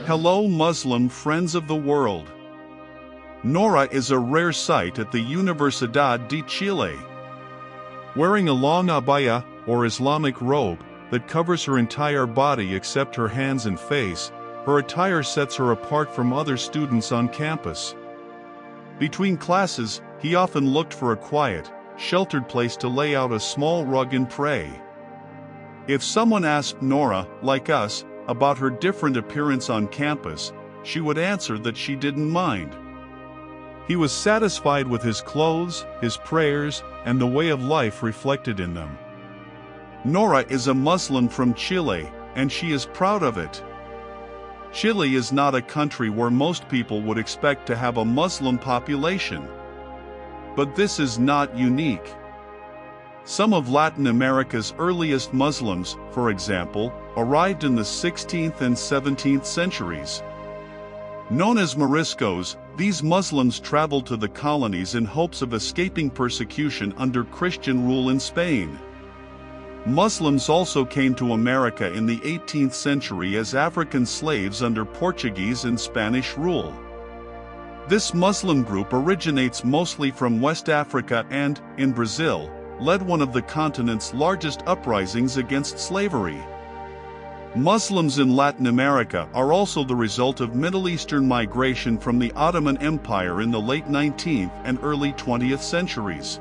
Hello Muslim friends of the world. Nora is a rare sight at the Universidad de Chile. Wearing a long abaya, or Islamic robe, that covers her entire body except her hands and face, her attire sets her apart from other students on campus. Between classes, he often looked for a quiet, sheltered place to lay out a small rug and pray. If someone asked Nora, like us, about her different appearance on campus, she would answer that she didn't mind. He was satisfied with his clothes, his prayers, and the way of life reflected in them. Nora is a Muslim from Chile, and she is proud of it. Chile is not a country where most people would expect to have a Muslim population. But this is not unique. Some of Latin America's earliest Muslims, for example, arrived in the 16th and 17th centuries. Known as Moriscos, these Muslims traveled to the colonies in hopes of escaping persecution under Christian rule in Spain. Muslims also came to America in the 18th century as African slaves under Portuguese and Spanish rule. This Muslim group originates mostly from West Africa and, in Brazil, led one of the continent's largest uprisings against slavery. Muslims in Latin America are also the result of Middle Eastern migration from the Ottoman Empire in the late 19th and early 20th centuries.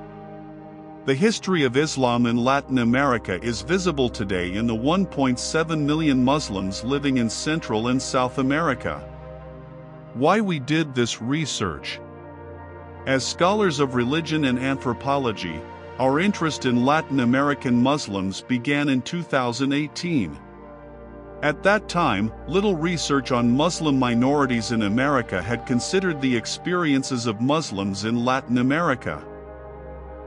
The history of Islam in Latin America is visible today in the 1.7 million Muslims living in Central and South America. Why we did this research? As scholars of religion and anthropology, our interest in Latin American Muslims began in 2018. At that time, little research on Muslim minorities in America had considered the experiences of Muslims in Latin America.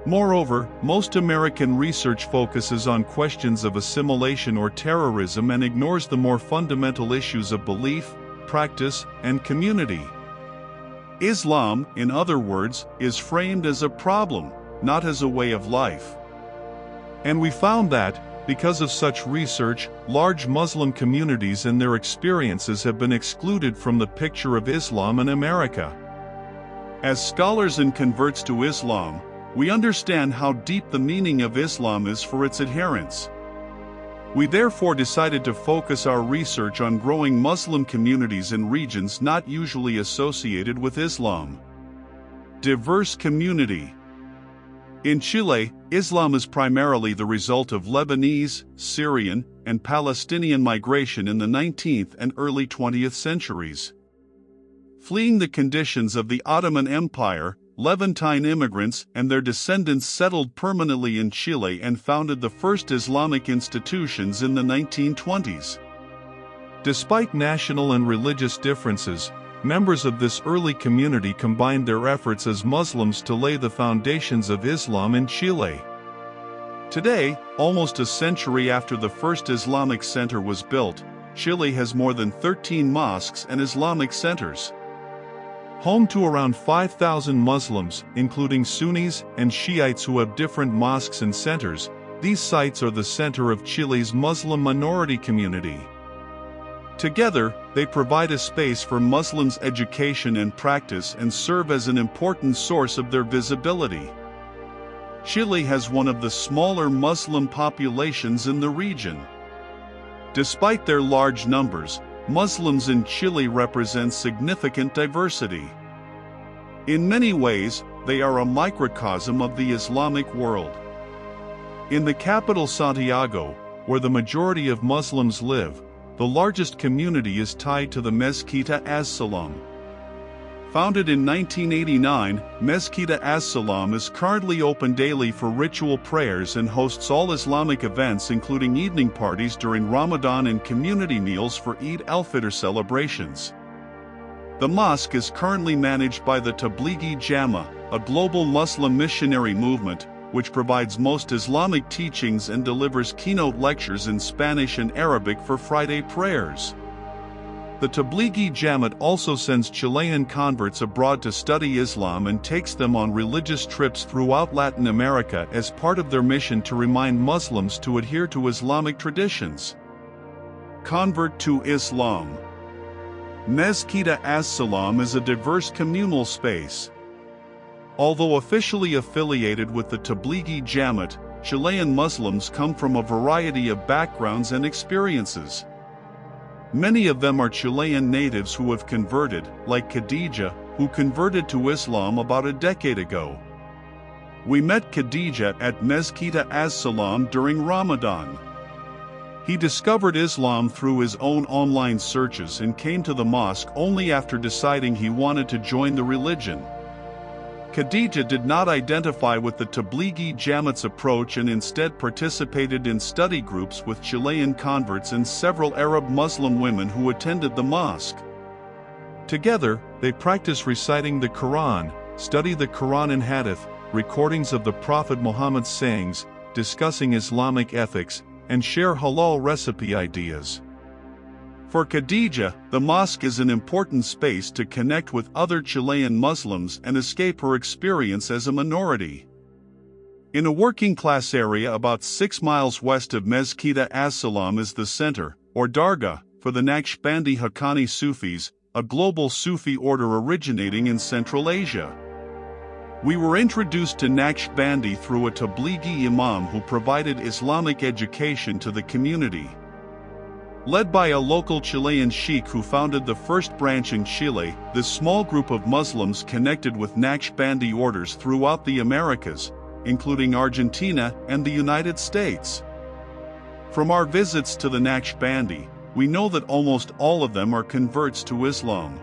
Moreover, most American research focuses on questions of assimilation or terrorism and ignores the more fundamental issues of belief, practice, and community. Islam, in other words, is framed as a problem, not as a way of life. And we found that, because of such research, large Muslim communities and their experiences have been excluded from the picture of Islam in America. As scholars and converts to Islam, we understand how deep the meaning of Islam is for its adherents. We therefore decided to focus our research on growing Muslim communities in regions not usually associated with Islam. Diverse community. In Chile, Islam is primarily the result of Lebanese, Syrian, and Palestinian migration in the 19th and early 20th centuries. Fleeing the conditions of the Ottoman Empire, Levantine immigrants and their descendants settled permanently in Chile and founded the first Islamic institutions in the 1920s. Despite national and religious differences, members of this early community combined their efforts as Muslims to lay the foundations of Islam in Chile. Today, almost a century after the first Islamic center was built, Chile has more than 13 mosques and Islamic centers. Home to around 5,000 Muslims, including Sunnis and Shiites who have different mosques and centers, these sites are the center of Chile's Muslim minority community. Together, they provide a space for Muslims' education and practice and serve as an important source of their visibility. Chile has one of the smaller Muslim populations in the region. Despite their large numbers, Muslims in Chile represent significant diversity. In many ways, they are a microcosm of the Islamic world. In the capital Santiago, where the majority of Muslims live, the largest community is tied to the Mezquita as-Salam. Founded in 1989, Mezquita as-Salam is currently open daily for ritual prayers and hosts all Islamic events including evening parties during Ramadan and community meals for Eid al-Fitr celebrations. The mosque is currently managed by the Tablighi Jama, a global Muslim missionary movement, which provides most Islamic teachings and delivers keynote lectures in Spanish and Arabic for Friday prayers. The Tablighi Jamaat also sends Chilean converts abroad to study Islam and takes them on religious trips throughout Latin America as part of their mission to remind Muslims to adhere to Islamic traditions. Convert to Islam. Mezquita as-Salam is a diverse communal space. Although officially affiliated with the Tablighi Jamaat, Chilean Muslims come from a variety of backgrounds and experiences. Many of them are Chilean natives who have converted, like Khadija, who converted to Islam about a decade ago. We met Khadija at Mezquita as-Salam during Ramadan. He discovered Islam through his own online searches and came to the mosque only after deciding he wanted to join the religion. Khadija did not identify with the Tablighi Jamaat's approach and instead participated in study groups with Chilean converts and several Arab Muslim women who attended the mosque. Together, they practice reciting the Quran, study the Quran and Hadith, recordings of the Prophet Muhammad's sayings, discussing Islamic ethics, and share halal recipe ideas. For Khadija, the mosque is an important space to connect with other Chilean Muslims and escape her experience as a minority. In a working-class area about 6 miles west of Mezquita as-Salam is the center, or Dargah, for the Naqshbandi Haqqani Sufis, a global Sufi order originating in Central Asia. We were introduced to Naqshbandi through a Tablighi imam who provided Islamic education to the community. Led by a local Chilean sheikh who founded the first branch in Chile, this small group of Muslims connected with Naqshbandi orders throughout the Americas, including Argentina and the United States. From our visits to the Naqshbandi, we know that almost all of them are converts to Islam.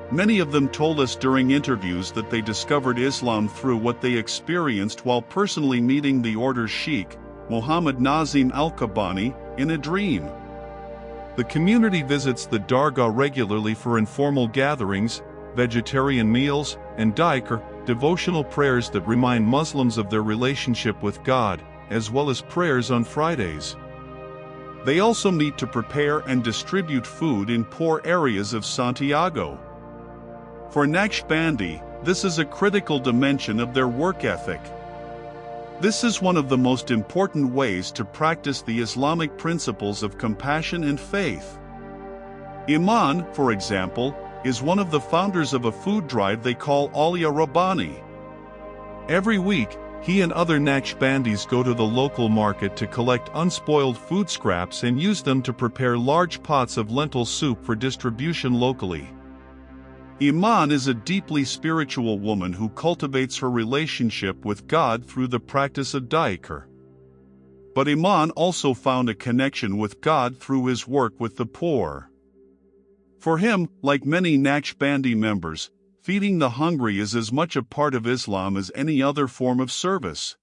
Many of them told us during interviews that they discovered Islam through what they experienced while personally meeting the order's sheikh, Muhammad Nazim al-Kabani, in a dream. The community visits the Dargah regularly for informal gatherings, vegetarian meals, and dhikr, devotional prayers that remind Muslims of their relationship with God, as well as prayers on Fridays. They also meet to prepare and distribute food in poor areas of Santiago. For Naqshbandi, this is a critical dimension of their work ethic. This is one of the most important ways to practice the Islamic principles of compassion and faith. Iman, for example, is one of the founders of a food drive they call Alia Rabbani. Every week, he and other Naqshbandis go to the local market to collect unspoiled food scraps and use them to prepare large pots of lentil soup for distribution locally. Iman is a deeply spiritual woman who cultivates her relationship with God through the practice of dhikr. But Iman also found a connection with God through his work with the poor. For him, like many Naqshbandi members, feeding the hungry is as much a part of Islam as any other form of service.